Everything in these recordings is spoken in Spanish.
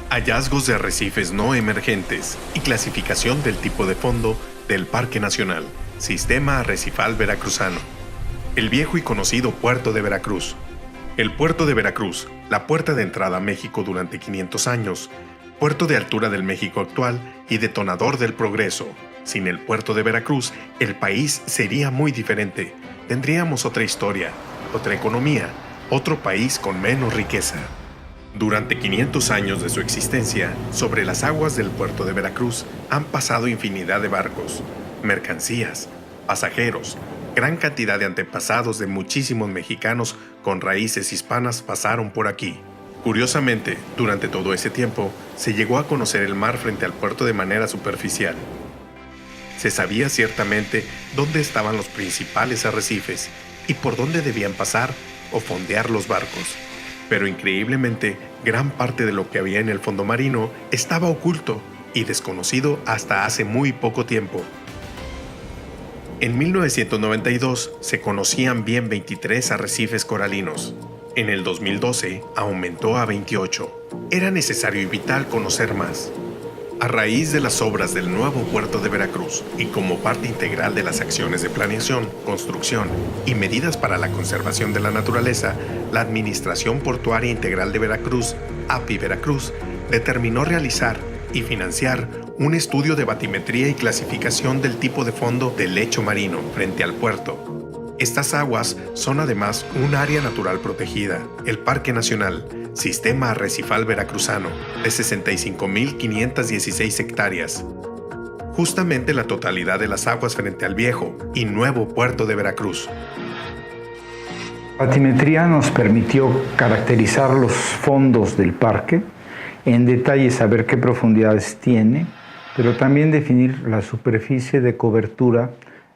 Hallazgos de arrecifes no emergentes y clasificación del tipo de fondo del Parque Nacional, Sistema Arrecifal Veracruzano. El viejo y conocido Puerto de Veracruz. El Puerto de Veracruz, la puerta de entrada a México durante 500 años, puerto de altura del México actual y detonador del progreso. Sin el Puerto de Veracruz, el país sería muy diferente. Tendríamos otra historia, otra economía, otro país con menos riqueza. Durante 500 años de su existencia, sobre las aguas del Puerto de Veracruz han pasado infinidad de barcos, mercancías, pasajeros. Gran cantidad de antepasados de muchísimos mexicanos con raíces hispanas pasaron por aquí. Curiosamente, durante todo ese tiempo, se llegó a conocer el mar frente al puerto de manera superficial. Se sabía ciertamente dónde estaban los principales arrecifes y por dónde debían pasar o fondear los barcos. Pero increíblemente, gran parte de lo que había en el fondo marino estaba oculto y desconocido hasta hace muy poco tiempo. En 1992 se conocían bien 23 arrecifes coralinos. En el 2012 aumentó a 28. Era necesario y vital conocer más. A raíz de las obras del nuevo puerto de Veracruz y como parte integral de las acciones de planeación, construcción y medidas para la conservación de la naturaleza, la Administración Portuaria Integral de Veracruz, API Veracruz, determinó realizar y financiar un estudio de batimetría y clasificación del tipo de fondo del lecho marino frente al puerto. Estas aguas son además un área natural protegida, el Parque Nacional, Sistema Arrecifal Veracruzano, de 65.516 hectáreas. Justamente la totalidad de las aguas frente al viejo y nuevo puerto de Veracruz. La batimetría nos permitió caracterizar los fondos del parque, en detalle saber qué profundidades tiene, pero también definir la superficie de cobertura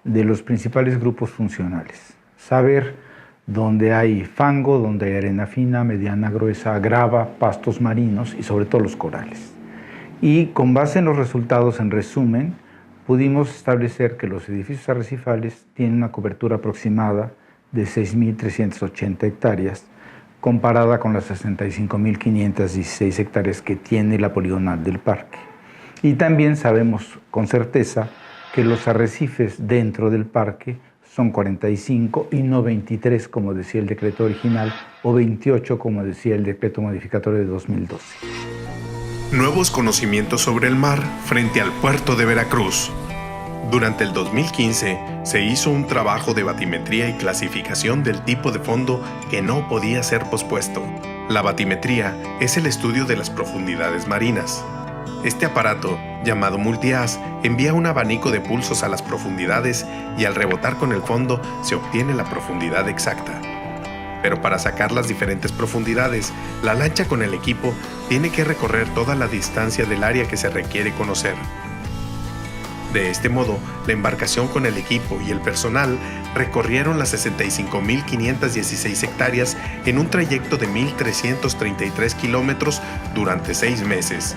de los principales grupos funcionales. Saber dónde hay fango, donde hay arena fina, mediana, gruesa, grava, pastos marinos y sobre todo los corales. Y con base en los resultados, en resumen, pudimos establecer que los edificios arrecifales tienen una cobertura aproximada de 6.380 hectáreas, comparada con las 65.516 hectáreas que tiene la poligonal del parque. Y también sabemos con certeza que los arrecifes dentro del parque son 45 y no 23, como decía el decreto original, o 28, como decía el decreto modificatorio de 2012. Nuevos conocimientos sobre el mar frente al puerto de Veracruz. Durante el 2015 se hizo un trabajo de batimetría y clasificación del tipo de fondo que no podía ser pospuesto. La batimetría es el estudio de las profundidades marinas. Este aparato, llamado multihaz, envía un abanico de pulsos a las profundidades y al rebotar con el fondo se obtiene la profundidad exacta. Pero para sacar las diferentes profundidades, la lancha con el equipo tiene que recorrer toda la distancia del área que se requiere conocer. De este modo, la embarcación con el equipo y el personal recorrieron las 65.516 hectáreas en un trayecto de 1.333 kilómetros durante 6 meses.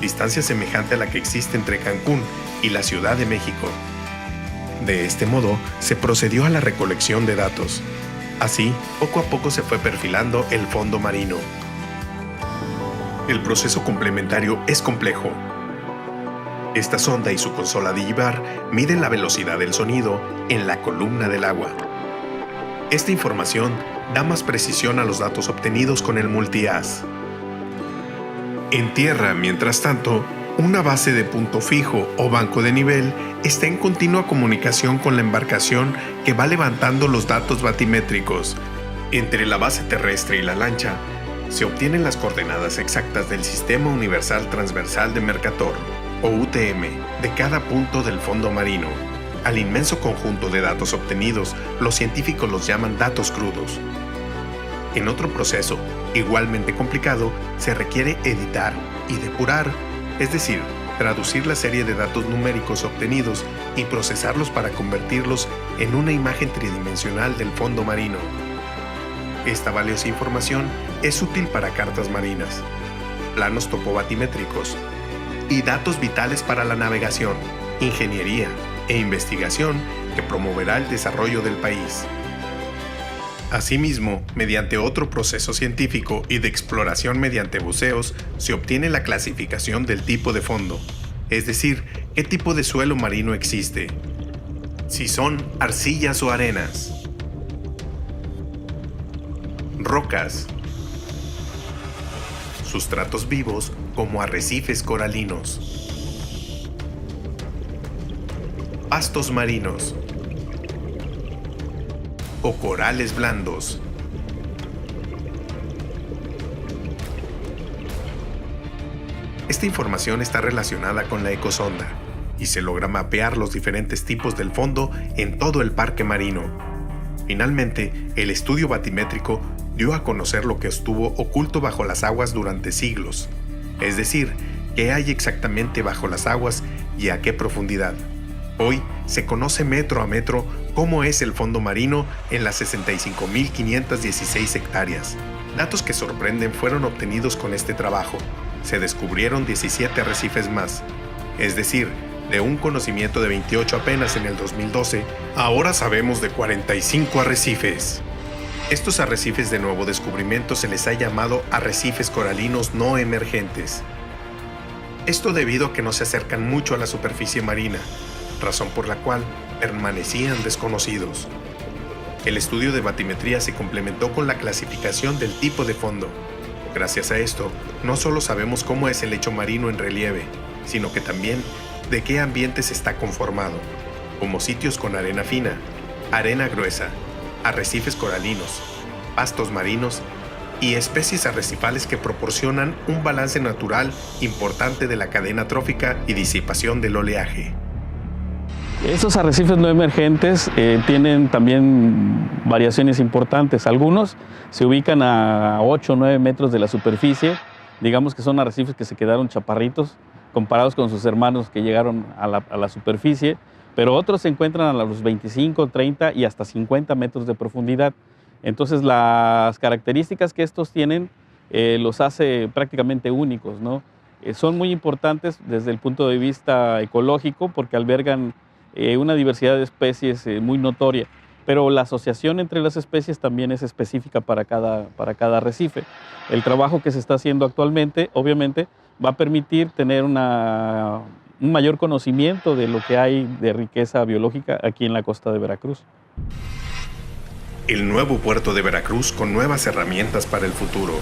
Distancia semejante a la que existe entre Cancún y la Ciudad de México. De este modo, se procedió a la recolección de datos. Así, poco a poco se fue perfilando el fondo marino. El proceso complementario es complejo. Esta sonda y su consola Digibar miden la velocidad del sonido en la columna del agua. Esta información da más precisión a los datos obtenidos con el multihaz. En tierra, mientras tanto, una base de punto fijo o banco de nivel está en continua comunicación con la embarcación que va levantando los datos batimétricos. Entre la base terrestre y la lancha se obtienen las coordenadas exactas del Sistema Universal Transversal de Mercator, o UTM, de cada punto del fondo marino. Al inmenso conjunto de datos obtenidos, los científicos los llaman datos crudos. En otro proceso, igualmente complicado, se requiere editar y depurar, es decir, traducir la serie de datos numéricos obtenidos y procesarlos para convertirlos en una imagen tridimensional del fondo marino. Esta valiosa información es útil para cartas marinas, planos topobatimétricos y datos vitales para la navegación, ingeniería e investigación que promoverá el desarrollo del país. Asimismo, mediante otro proceso científico y de exploración mediante buceos, se obtiene la clasificación del tipo de fondo, es decir, qué tipo de suelo marino existe, si son arcillas o arenas, rocas, sustratos vivos como arrecifes coralinos, pastos marinos o corales blandos. Esta información está relacionada con la ecosonda y se logra mapear los diferentes tipos del fondo en todo el parque marino. Finalmente, el estudio batimétrico dio a conocer lo que estuvo oculto bajo las aguas durante siglos, es decir, qué hay exactamente bajo las aguas y a qué profundidad. Hoy se conoce metro a metro cómo es el fondo marino en las 65.516 hectáreas. Datos que sorprenden fueron obtenidos con este trabajo. Se descubrieron 17 arrecifes más, es decir, de un conocimiento de 28 apenas en el 2012, ahora sabemos de 45 arrecifes. Estos arrecifes de nuevo descubrimiento se les ha llamado arrecifes coralinos no emergentes. Esto debido a que no se acercan mucho a la superficie marina, razón por la cual permanecían desconocidos. El estudio de batimetría se complementó con la clasificación del tipo de fondo. Gracias a esto, no solo sabemos cómo es el lecho marino en relieve, sino que también de qué ambientes está conformado, como sitios con arena fina, arena gruesa, arrecifes coralinos, pastos marinos y especies arrecifales que proporcionan un balance natural importante de la cadena trófica y disipación del oleaje. Estos arrecifes no emergentes tienen también variaciones importantes. Algunos se ubican a 8 o 9 metros de la superficie. Digamos que son arrecifes que se quedaron chaparritos comparados con sus hermanos que llegaron a la superficie, pero otros se encuentran a los 25, 30 y hasta 50 metros de profundidad. Entonces las características que estos tienen los hace prácticamente únicos, ¿no? Son muy importantes desde el punto de vista ecológico porque albergan una diversidad de especies muy notoria, pero la asociación entre las especies también es específica para cada arrecife. El trabajo que se está haciendo actualmente, obviamente, va a permitir tener un mayor conocimiento de lo que hay de riqueza biológica aquí en la costa de Veracruz. El nuevo puerto de Veracruz con nuevas herramientas para el futuro.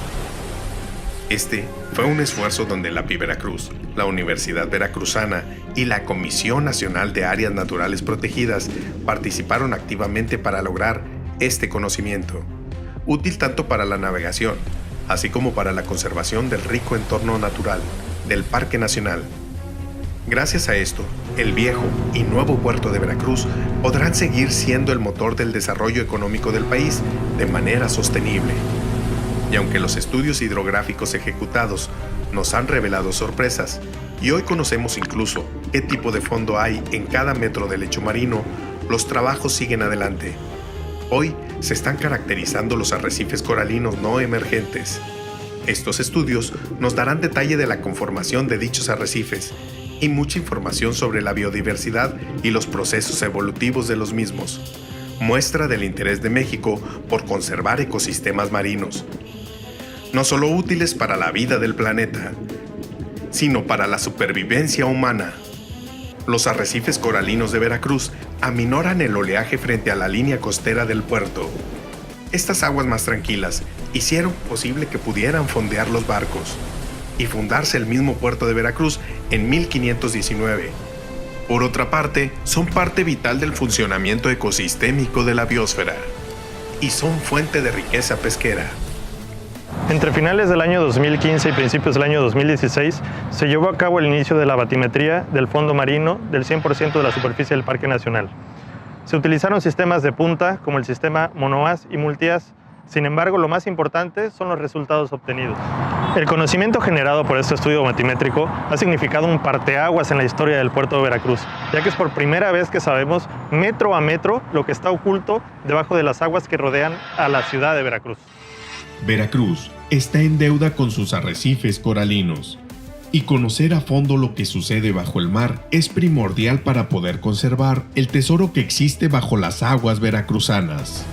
Este fue un esfuerzo donde la API Veracruz, la Universidad Veracruzana y la Comisión Nacional de Áreas Naturales Protegidas participaron activamente para lograr este conocimiento, útil tanto para la navegación, así como para la conservación del rico entorno natural del Parque Nacional. Gracias a esto, el viejo y nuevo puerto de Veracruz podrán seguir siendo el motor del desarrollo económico del país de manera sostenible. Y aunque los estudios hidrográficos ejecutados nos han revelado sorpresas, y hoy conocemos incluso qué tipo de fondo hay en cada metro del lecho marino, los trabajos siguen adelante. Hoy se están caracterizando los arrecifes coralinos no emergentes. Estos estudios nos darán detalle de la conformación de dichos arrecifes y mucha información sobre la biodiversidad y los procesos evolutivos de los mismos. Muestra del interés de México por conservar ecosistemas marinos, no solo útiles para la vida del planeta, sino para la supervivencia humana. Los arrecifes coralinos de Veracruz aminoran el oleaje frente a la línea costera del puerto. Estas aguas más tranquilas hicieron posible que pudieran fondear los barcos y fundarse el mismo puerto de Veracruz en 1519. Por otra parte, son parte vital del funcionamiento ecosistémico de la biosfera y son fuente de riqueza pesquera. Entre finales del año 2015 y principios del año 2016 se llevó a cabo el inicio de la batimetría del fondo marino del 100% de la superficie del Parque Nacional. Se utilizaron sistemas de punta como el sistema monoas y multias. Sin embargo, lo más importante son los resultados obtenidos. El conocimiento generado por este estudio batimétrico ha significado un parteaguas en la historia del puerto de Veracruz, ya que es por primera vez que sabemos metro a metro lo que está oculto debajo de las aguas que rodean a la ciudad de Veracruz. Veracruz está en deuda con sus arrecifes coralinos, y conocer a fondo lo que sucede bajo el mar es primordial para poder conservar el tesoro que existe bajo las aguas veracruzanas.